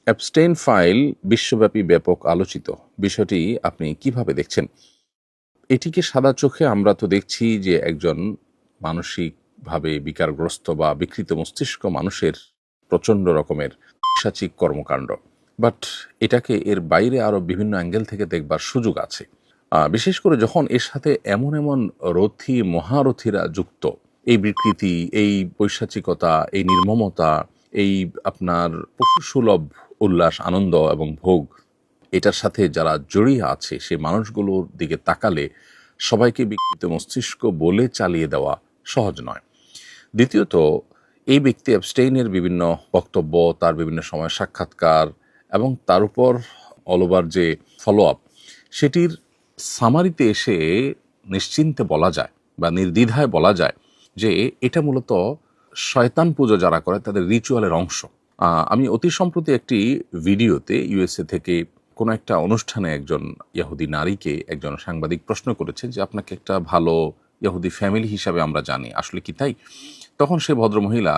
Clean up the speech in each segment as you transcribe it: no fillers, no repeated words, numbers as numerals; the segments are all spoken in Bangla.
অ্যাবস্টেইন ফাইল বিশ্বব্যাপী ব্যাপক আলোচিত। বিষয়টি আপনি কিভাবে দেখছেন? এটিকে সাদা চোখে আমরা তো দেখছি যে একজন মানসিকভাবে বিকারগ্রস্ত বা বিকৃত মস্তিষ্ক মানুষের প্রচণ্ড রকমের পিশাচিক কর্মকাণ্ড। বাট এটাকে এর বাইরে আরও বিভিন্ন অ্যাঙ্গেল থেকে দেখবার সুযোগ আছে। বিশেষ করে যখন এর সাথে এমন এমন রথী মহারথীরা যুক্ত, এই বিকৃতি, এই পৈশাচিকতা, এই নির্মমতা, এই আপনার পশুসুলভ উল্লাস, আনন্দ এবং ভোগ, এটার সাথে যারা জড়িয়ে আছে সে মানুষগুলোর দিকে তাকালে সবাইকে বিকৃত মস্তিষ্ক বলে চালিয়ে দেওয়া সহজ নয়। দ্বিতীয়ত, এই ব্যক্তি অ্যাবস্টেইনের বিভিন্ন বক্তব্য, তার বিভিন্ন সময় সাক্ষাৎকার এবং তার উপর অল ওভার যে ফলো আপ, সেটির সামারিতে এসে নিশ্চিন্তে বলা যায় বা নির্দ্বিধায় বলা যায় যে এটা মূলত শয়তান পুজো যারা করে তাদের রিচুয়ালের অংশ। আমি অতি সম্প্রতি একটি ভিডিওতে ইউএসএ থেকে কোনো একটা অনুষ্ঠানে একজন ইহুদি নারীকে একজন সাংবাদিক প্রশ্ন করেছেন যে আপনাকে একটা ভালো ইহুদি ফ্যামিলি হিসাবে আমরা জানি, আসলে কি তাই? তখন সে ভদ্রমহিলা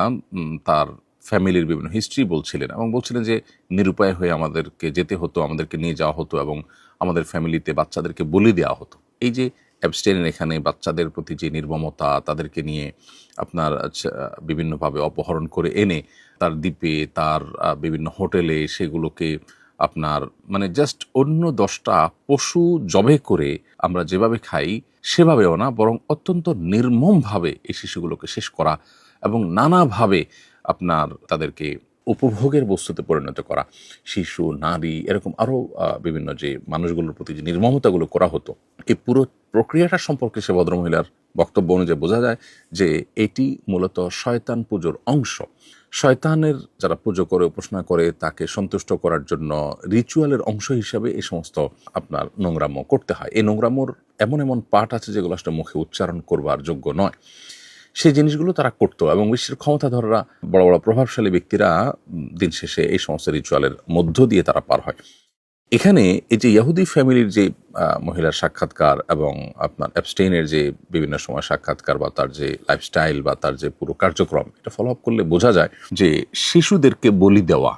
তার ফ্যামিলির বিভিন্ন হিস্ট্রি বলছিলেন এবং বলছিলেন যে নিরুপায় হয়ে আমাদেরকে যেতে হতো, আমাদেরকে নিয়ে যাওয়া হতো এবং আমাদের ফ্যামিলিতে বাচ্চাদেরকে বলি দেওয়া হতো। এই যে অ্যাবস্টেইনের এখানে বাচ্চাদের প্রতি যে নির্মমতা, তাদেরকে নিয়ে আপনার বিভিন্নভাবে অপহরণ করে এনে তার দ্বীপে, তার বিভিন্ন হোটেলে সেগুলোকে আপনার মানে জাস্ট অন্য 10টা পশু জবে করে আমরা যেভাবে খাই সেভাবেও না, বরং অত্যন্ত নির্মমভাবে এই শিশুগুলোকে শেষ করা এবং নানাভাবে আপনার তাদেরকে উপভোগের বস্তুতে পরিণত করা, শিশু, নারী, এরকম আরও বিভিন্ন যে মানুষগুলোর প্রতি যে নির্মমতাগুলো করা হতো, এই পুরো প্রক্রিয়াটা সম্পর্কে সে ভদ্রমহিলার বক্তব্য অনুযায়ী বোঝা যায় যে এটি মূলত শয়তান পুজোর অংশ। শয়তানের যারা পুজো করে, উপাসনা করে, তাকে সন্তুষ্ট করার জন্য রিচুয়ালের অংশ হিসাবে এই সমস্ত আপনার নোংরামো করতে হয়। এই নোংরামোর এমন এমন পার্ট আছে যেগুলো আসলে মুখে উচ্চারণ করবার যোগ্য নয়। সেই জিনিসগুলো তারা করতো এবং বিশ্বের ক্ষমতাধররা, বড় বড় প্রভাবশালী ব্যক্তিরা দিন শেষে এই সমস্ত রিচুয়ালের মধ্য দিয়ে তারা পার হয়। এখানে এই যে ইহুদি ফ্যামিলির যে মহিলার সাক্ষাৎকার এবং আপনার অ্যাবস্টেইনের যে বিভিন্ন সময় সাক্ষাৎকার বা তার যে লাইফস্টাইল বা তার যে পুরো কার্যক্রম, এটা ফলো আপ করলে বোঝা যায় যে শিশুদেরকে বলি দেওয়া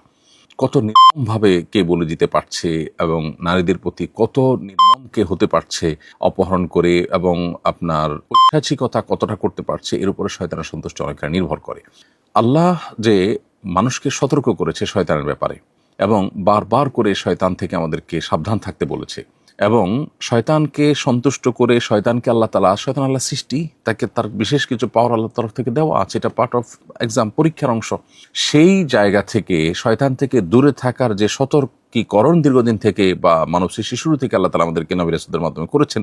কত নির্মমভাবে কে বলে দিতে পারছে এবং নারীদের প্রতি কত নির্মম কে হতে পারছে অপহরণ করে, এবং আপনার ঐতিহাসিকতা কতটা করতে পারছে, এর উপরে শয়তানের সন্তুষ্টি অনেকটা নির্ভর করে। আল্লাহ যে মানুষকে সতর্ক করেছে শয়তানের ব্যাপারে এবং বারবার করে শয়তান থেকে আমাদেরকে সাবধান থাকতে বলেছে, এবং শয়তানকে সন্তুষ্ট করে শয়তান আল্লাহ সৃষ্টি, তাকে তার বিশেষ কিছু পাওয়ার আল্লাহর তরফ থেকে দেওয়া আছে, এটা পার্ট অফ এক্সাম, পরীক্ষার অংশ। সেই জায়গা থেকে শয়তান থেকে দূরে থাকার যে সতর্কীকরণ দীর্ঘদিন থেকে বা মানব সৃষ্টি শুরু থেকে আল্লাহ তাআলা আমাদেরকে নবী রাসূলদের মাধ্যমে করেছেন,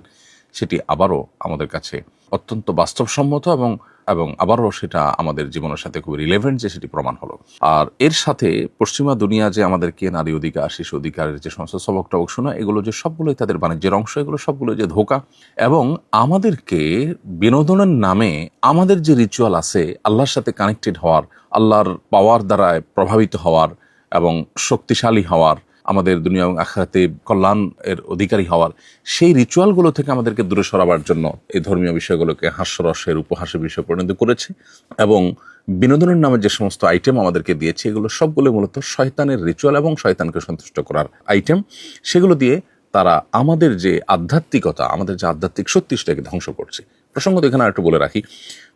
সেটি আবারও আমাদের কাছে অত্যন্ত বাস্তবসম্মত এবং এবং আবারও সেটা আমাদের জীবনের সাথে খুবই রিলেভেন্ট যে সেটি প্রমাণ হলো। আর এর সাথে পশ্চিমা দুনিয়া যে আমাদেরকে নারী অধিকার, শিশু অধিকারের যে সমস্ত সবক টবক শোনা, এগুলো যে সবগুলোই তাদের বাণিজ্যের অংশ, এগুলো সবগুলো যে ধোঁকা, এবং আমাদেরকে বিনোদনের নামে আমাদের যে রিচুয়াল আছে আল্লাহর সাথে কানেক্টেড হওয়ার, আল্লাহর পাওয়ার দ্বারা প্রভাবিত হওয়ার এবং শক্তিশালী হওয়ার, আমাদের দুনিয়া এবং আখিরাতে কল্যাণ এর অধিকারী হওয়ার, সেই রিচুয়ালগুলো থেকে আমাদেরকে দূরে সরাবার জন্য এই ধর্মীয় বিষয়গুলোকে হাস্যরসের উপহাসের বিষয় পরিণত করেছে এবং বিনোদনের নামে যে সমস্ত আইটেম আমাদেরকে দিয়েছে, এগুলো সবগুলো মূলত শয়তানের রিচুয়াল এবং শয়তানকে সন্তুষ্ট করার আইটেম। সেগুলো দিয়ে তারা আমাদের যে আধ্যাত্মিকতা, আমাদের যে আধ্যাত্মিক শক্তি, সেটাকে ধ্বংস করছে। প্রসঙ্গত এখানে আরেকটু বলে রাখি,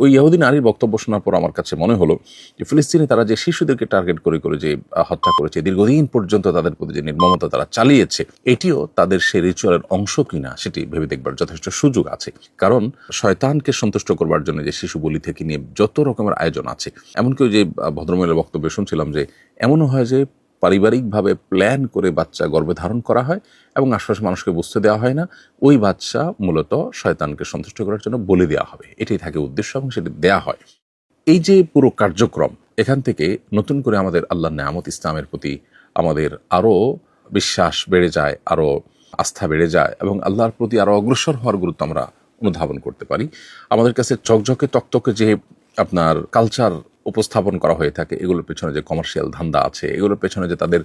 ওই ইহুদি নারীর বক্তব্য শোনার পর আমার কাছে মনে হলো যে ফিলিস্তিনে তারা যে শিশুদেরকে টার্গেট করে করে যে হত্যা করেছে, দীর্ঘদিন পর্যন্ত তাদের প্রতি যে নির্মমতা তারা চালিয়েছে, এটিও তাদের সেই রিচুয়ালের অংশ কিনা সেটি ভেবে দেখবার যথেষ্ট সুযোগ আছে। কারণ শয়তানকে সন্তুষ্ট করবার জন্য যে শিশু বলি থেকে নিয়ে যত রকমের আয়োজন আছে, এমনকি যে ভদ্রমহিলার বক্তব্যে শুনছিলাম যে এমনও হয় যে পারিবারিকভাবে প্ল্যান করে বাচ্চা গর্ভে ধারণ করা হয় এবং আশপাশে মানুষকে বুঝতে দেওয়া হয় না, ওই বাচ্চা মূলত শয়তানকে সন্তুষ্ট করার জন্য বলে দেওয়া হবে, এটাই থাকে উদ্দেশ্য এবং সেটি দেয়া হয়। এই যে পুরো কার্যক্রম, এখান থেকে নতুন করে আমাদের আল্লাহর নেয়ামত ইসলামের প্রতি আমাদের আরও বিশ্বাস বেড়ে যায়, আরও আস্থা বেড়ে যায় এবং আল্লাহর প্রতি আরও অগ্রসর হওয়ার গুরুত্ব আমরা অনুধাবন করতে পারি। আমাদের কাছে চকচকে তকতকে যে আপনার কালচার উপস্থাপন করা হয়ে থাকে, এগুলোর পেছনে যে কমার্শিয়াল ধান্দা আছে, এগুলোর পেছনে যে তাদের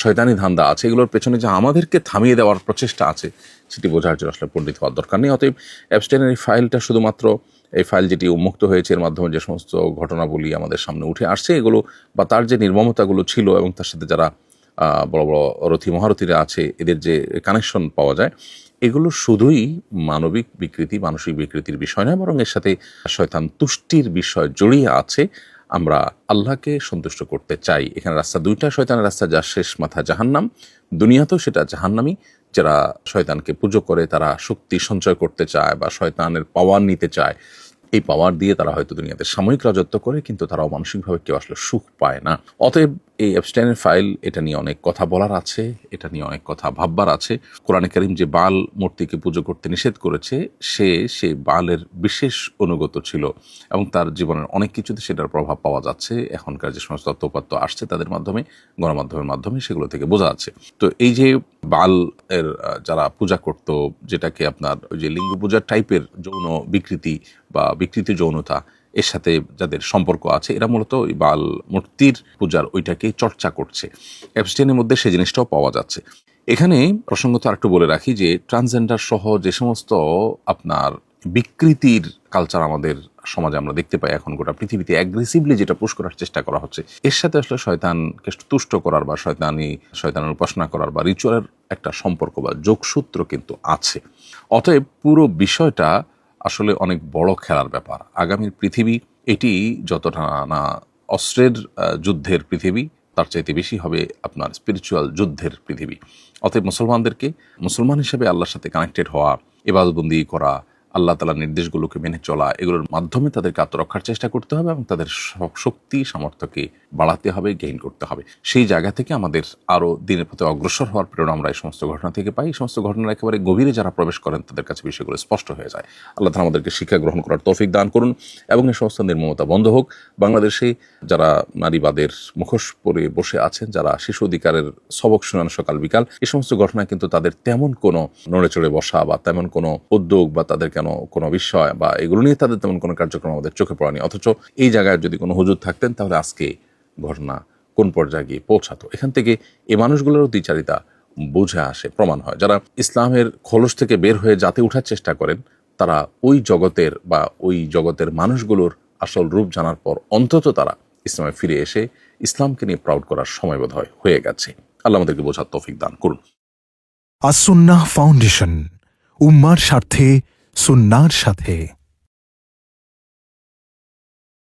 শয়তানি ধান্দা আছে, এগুলোর পেছনে যে আমাদেরকে থামিয়ে দেওয়ার প্রচেষ্টা আছে, সেটি বোঝার জন্য আসলে পণ্ডিত হওয়ার দরকার নেই। অতএব অ্যাবস্টেইনের এই ফাইলটা শুধুমাত্র এই ফাইল যেটি উন্মুক্ত হয়েছে, এর মাধ্যমে যে সমস্ত ঘটনাবলী আমাদের সামনে উঠে আসছে, এগুলো বা তার যে নির্মমতাগুলো ছিল এবং তার সাথে যারা বড় বড় রথী মহারথীরা আছে, এদের যে কানেকশন পাওয়া যায়, এগুলো শুধুই মানবিক বিকৃতি, মানসিক বিকৃতির বিষয় নয়, বরং এর সাথে শয়তান তুষ্টির বিষয় জড়িয়ে আছে। আমরা আল্লাহকে সন্তুষ্ট করতে চাই। এখানে রাস্তা দুইটা, শয়তানের রাস্তা, যার শেষ মাথা জাহান্নাম, দুনিয়াতেও সেটা জাহান্নামি। যারা শয়তানকে পুজো করে, তারা শক্তি সঞ্চয় করতে চায় বা শয়তানের পাওয়ার নিতে চায়, এই পাওয়ার দিয়ে তারা হয়তো দুনিয়াতে সাময়িক রাজত্ব করে, কিন্তু তারাও মানসিকভাবে কেউ আসলে সুখ পায় না। অতএব এই এপস্টাইনের ফাইল, এটা নিয়ে অনেক কথা বলার আছে, এটা নিয়ে অনেক কথা ভাববার আছে। কোরআনে কারীম যে বাল মূর্তিকে পুজো করতে নিষেধ করেছে, সে বালের বিশেষ অনুগত ছিল এবং তার জীবনের অনেক কিছুতে সেটার প্রভাব পাওয়া যাচ্ছে। এখনকার যে সমস্ত তথ্যপাত্র আসছে তাদের মাধ্যমে, গণমাধ্যমের মাধ্যমে, সেগুলো থেকে বোঝা যাচ্ছে। তো এই যে বাল এর যারা পূজা করত, যেটাকে আপনার ওই যে লিঙ্গ পূজার টাইপের যৌন বিকৃতি বা বিকৃতি যৌনতা, এর সাথে যাদের সম্পর্ক আছে, এরা মূলত ওই বাল মূর্তির পূজার ওইটাকে চর্চা করছে। এপস্টাইনের মধ্যে সেই জিনিসটাও পাওয়া যাচ্ছে। এখানে প্রসঙ্গত আরেকটু বলে রাখি যে ট্রান্সজেন্ডার সহ যে সমস্ত আপনার বিকৃতির কালচার আমাদের সমাজে আমরা দেখতে পাই, এখন গোটা পৃথিবীতে অ্যাগ্রেসিভলি যেটা পুশ করার চেষ্টা করা হচ্ছে, এর সাথে আসলে শয়তানকে তুষ্ট করার বা শয়তানের উপাসনা করার বা রিচুয়ালের একটা সম্পর্ক বা যোগসূত্র কিন্তু আছে। অতএব পুরো বিষয়টা আসলে অনেক বড় খেলার ব্যাপার। আগামীর পৃথিবী এটি যতটা না অস্ত্রের যুদ্ধের পৃথিবী, তার চাইতে বেশি হবে আপনার স্পিরিচুয়াল যুদ্ধের পৃথিবী। অতএব মুসলমানদেরকে মুসলমান হিসেবে আল্লাহর সাথে কানেক্টেড হওয়া, ইবাদতবন্দি করা, আল্লাহ তাআলার নির্দেশগুলোকে মেনে চলা, এগুলোর মাধ্যমে তাদেরকে আত্মরক্ষার চেষ্টা করতে হবে এবং তাদের শক্তি সামর্থ্যকে বাড়াতে হবে, গেইন করতে হবে। সেই জায়গা থেকে আমাদের আরও দিনের পথে অগ্রসর হওয়ার প্রেরণা আমরা এই সমস্ত ঘটনা থেকে পাই। এই সমস্ত ঘটনার একেবারে গভীরে যারা প্রবেশ করেন, তাদের কাছে বিষয়গুলো স্পষ্ট হয়ে যায়। আল্লাহ তাআলা আমাদেরকে শিক্ষা গ্রহণ করার তৌফিক দান করুন এবং এই সমস্ত নির্মমতা বন্ধ হোক। বাংলাদেশে যারা নারীবাদের মুখোশ পরে বসে আছেন, যারা শিশু অধিকারের সবক শুনান সকাল বিকাল, এই সমস্ত ঘটনা কিন্তু তাদের তেমন কোনো নড়ে চড়ে বসা বা তেমন কোনো উদ্যোগ বা তাদের কোনো বিষয় বা এগুলো নিয়ে তাদের তেমন কোনো কার্যক্রম আমাদের চোখে পড়েনি। অথচ এই জায়গায় যদি কোনো হুজুর থাকতেন, তাহলে আজকে ঘটনা কোন পর্যায়ে গিয়ে পৌঁছাতো। এখান থেকে এই মানুষগুলোরও দ্বিচারিতা বুঝে আসে, প্রমাণ হয়। যারা ইসলামের খোলস থেকে বের হয়ে জাতে ওঠার চেষ্টা করেন, তারা ওই জগতের মানুষগুলোর আসল রূপ জানার পর অন্তত তারা ইসলামে ফিরে এসে ইসলামকে নিয়ে প্রাউড করার সময় বোধ হয় হয়ে গেছে। আল্লাহ আমাদেরকে বোঝার তৌফিক দান করুন। আস-সুন্নাহ ফাউন্ডেশন, উম্মার স্বার্থে সুন্নাহর সাথে।